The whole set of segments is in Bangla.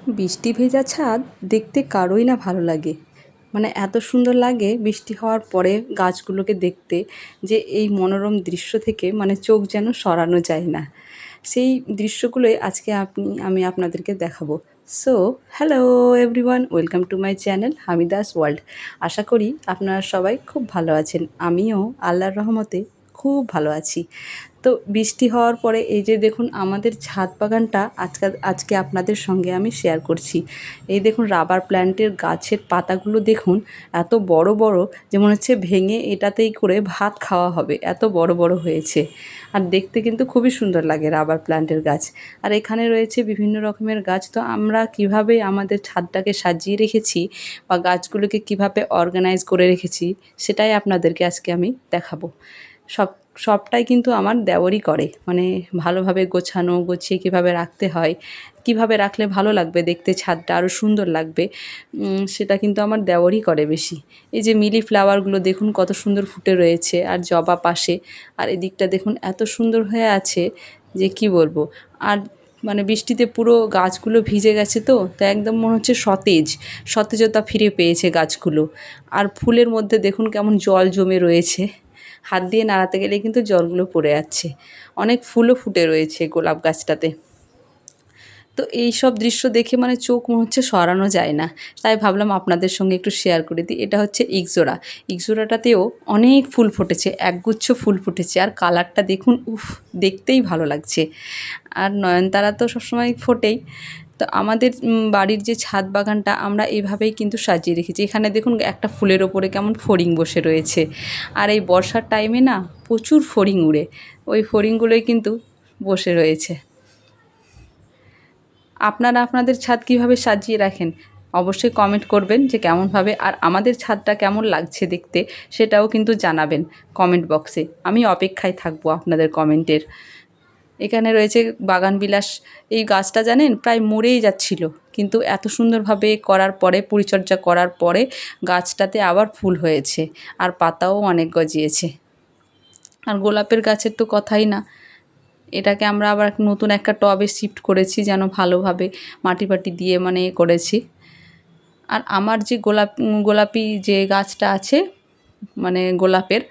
বৃষ্টি ভেজা ছাদ দেখতে কারোই না ভালো লাগে। মানে এত সুন্দর লাগে বৃষ্টি হওয়ার পরে গাছগুলোকে দেখতে, যে এই মনোরম দৃশ্য থেকে মানে চোখ যেন সরানো যায় না। সেই দৃশ্যগুলোই আজকে আমি আপনাদেরকে দেখাবো। So hello everyone, welcome to my channel Hamida's world. আশা করি আপনারা সবাই খুব ভালো আছেন। আমিও আল্লাহর রহমতে খুব ভালো আছি। তো বৃষ্টি হওয়ার পরে এই যে দেখুন আমাদের ছাদ বাগানটা আজকে আপনাদের সঙ্গে আমি শেয়ার করছি। এই দেখুন রাবার প্ল্যান্টের গাছের পাতাগুলো দেখুন, এত বড় বড় যে মনে হচ্ছে ভেঙে এটাতেই করে ভাত খাওয়া হবে, এত বড় বড় হয়েছে। আর দেখতে কিন্তু খুবই সুন্দর লাগে রাবার প্ল্যান্টের গাছ। আর এখানে রয়েছে বিভিন্ন রকমের গাছ। তো আমরা কিভাবে আমাদের ছাদটাকে সাজিয়ে রেখেছি বা গাছগুলোকে কিভাবে অর্গানাইজ করে রেখেছি, সেটাই আপনাদেরকে আজকে আমি দেখাবো। সবটাই কিন্তু আমার দেওরই করে, মানে ভালোভাবে গোছানো গুছিয়ে কীভাবে রাখতে হয়, কিভাবে রাখলে ভালো লাগবে দেখতে, ছাদটা আরও সুন্দর লাগবে, সেটা কিন্তু আমার দেওরই করে বেশি। এই যে মিলি ফ্লাওয়ারগুলো দেখুন কত সুন্দর ফুটে রয়েছে, আর জবা পাশে, আর এদিকটা দেখুন এত সুন্দর হয়ে আছে যে কি বলবো। আর মানে বৃষ্টিতে পুরো গাছগুলো ভিজে গেছে, তো একদম মনে হচ্ছে সতেজতা ফিরে পেয়েছে গাছগুলো। আর ফুলের মধ্যে দেখুন কেমন জল জমে রয়েছে, হাত দিয়ে নাড়াতে গেলে কিন্তু জলগুলো পড়ে যাচ্ছে। অনেক ফুলও ফুটে রয়েছে গোলাপ গাছটাতে। তো এই সব দৃশ্য দেখে মানে চোখ মনে হচ্ছে সরানো যায় না। তাই ভাবলাম আপনাদের সঙ্গে একটু শেয়ার করে দিই। এটা হচ্ছে ইকজোড়া। ইকজোড়াটাতেও অনেক ফুল ফুটেছে, একগুচ্ছ ফুল ফুটেছে, আর কালারটা দেখুন, উফ, দেখতেই ভালো লাগছে। আর নয়নতারা তো সবসময় ফোটেই। তো আমাদের বাড়ির যে ছাদ বাগানটা আমরা এইভাবেই কিন্তু সাজিয়ে রেখেছি। এখানে দেখুন একটা ফুলের ওপরে কেমন ফড়িং বসে রয়েছে। আর এই বর্ষার টাইমে না প্রচুর ফড়িং উড়ে, ওই ফড়িংগুলোই কিন্তু বসে রয়েছে। আপনারা আপনাদের ছাদ কীভাবে সাজিয়ে রাখেন অবশ্যই কমেন্ট করবেন যে কেমনভাবে, আর আমাদের ছাদটা কেমন লাগছে দেখতে সেটাও কিন্তু জানাবেন কমেন্ট বক্সে। আমি অপেক্ষায় থাকবো আপনাদের কমেন্টের। এখানে রয়েছে বাগানবিলাস। এই গাছটা জানেন প্রায় মরেই যাচ্ছিল, কিন্তু এত সুন্দরভাবে করার পরে, পরিচর্যা করার পরে গাছটাতে আবার ফুল হয়েছে, আর পাতাও অনেক গজিয়েছে। আর গোলাপের গাছের তো কথাই না। এটাকে আমরা আবার নতুন একটা টবে শিফট করেছি, যেন ভালোভাবে মাটি ফাটি দিয়ে মানে করেছি। আর আমার যে গোলাপি যে গাছটা আছে, মানে গোলাপের,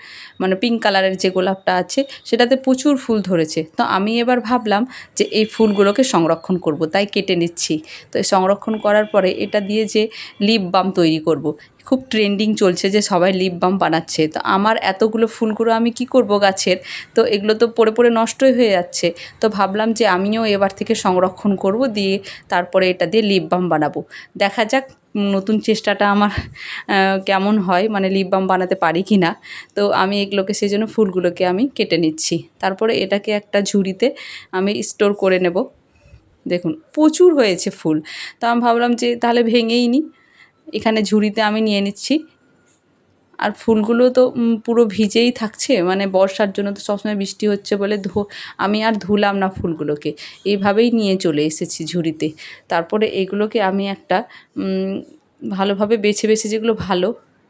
মানে পিঙ্ক কালারের যে গোলাপটা আছে, সেটাতে প্রচুর ফুল ধরেছে। তো আমি এবার ভাবলাম যে এই ফুলগুলোকে সংরক্ষণ করব, তাই কেটে নিচ্ছি। তো এই সংরক্ষণ করার পরে এটা দিয়ে যে লিপ বাম তৈরি করব। খুব ট্রেন্ডিং চলছে যে সবাই লিপ বাম বানাচ্ছে। তো আমার এতগুলো ফুলগুলো আমি কি করব গাছের, তো এগুলো তো পড়ে পড়ে নষ্টই হয়ে যাচ্ছে। তো ভাবলাম যে আমিও এবার থেকে সংরক্ষণ করব, দিয়ে তারপরে এটা দিয়ে লিপ বাম বানাবো। দেখা যাক নতুন চেষ্টাটা আমার কেমন হয়, মানে লিপ বাম বানাতে পারি কি না। তো আমি এগুলোকে, সেই জন্য ফুলগুলোকে আমি কেটে নিচ্ছি। তারপরে এটাকে একটা ঝুড়িতে আমি স্টোর করে নেব। দেখুন প্রচুর হয়েছে ফুল। তো আমি ভাবলাম যে তাহলে ভেঙেই নিই। এখানে ঝুড়িতে আমি নিয়ে নিচ্ছি। আর ফুলগুলো তো পুরো ভিজেই থাকছে, মানে বর্ষার জন্য তো সবসময় বৃষ্টি হচ্ছে বলে আমি আর ধুলাম না ফুলগুলোকে, এইভাবেই নিয়ে চলে এসেছি ঝুড়িতে। তারপরে এগুলোকে আমি একটা ভালোভাবে বেছে বেছে, যেগুলো ভালো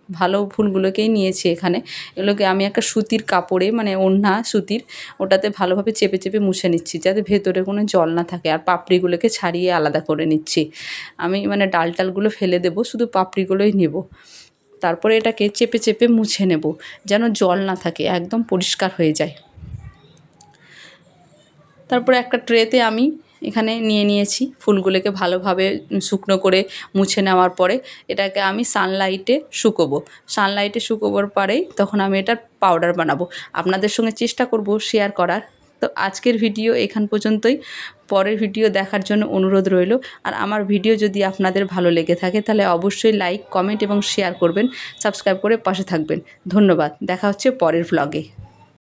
ভালো ফুলগুলোকেই নিয়েছি এখানে। এগুলোকে আমি একটা সুতির কাপড়ে, মানে ওড়না সুতির, ওটাতে ভালোভাবে চেপে চেপে মুছে নিচ্ছি, যাতে ভেতরে কোনো জল না থাকে। আর পাপড়িগুলোকে ছাড়িয়ে আলাদা করে নিচ্ছি। আমি মানে ডাল টালগুলো ফেলে দেবো, শুধু পাপড়িগুলোই নেব। তারপরে এটাকে চেপে চেপে মুছে নেব, যেন জল না থাকে, একদম পরিষ্কার হয়ে যায়। তারপরে একটা ট্রেতে আমি এখানে নিয়ে নিয়েছি ফুলগুলোকে, ভালোভাবে শুকনো করে মুছে নেওয়ার পরে এটাকে আমি সানলাইটে শুকোবো। সানলাইটে শুকোবার পরেই তখন আমি এটার পাউডার বানাবো। আপনাদের সঙ্গে চেষ্টা করব শেয়ার করার। তো আজকের ভিডিও এখান পর্যন্তই। পরের ভিডিও দেখার জন্য অনুরোধ রইল। আর আমার ভিডিও যদি আপনাদের ভালো লেগে থাকে তাহলে অবশ্যই লাইক, কমেন্ট এবং শেয়ার করবেন। সাবস্ক্রাইব করে পাশে থাকবেন। ধন্যবাদ। দেখা হচ্ছে পরের ভ্লগে।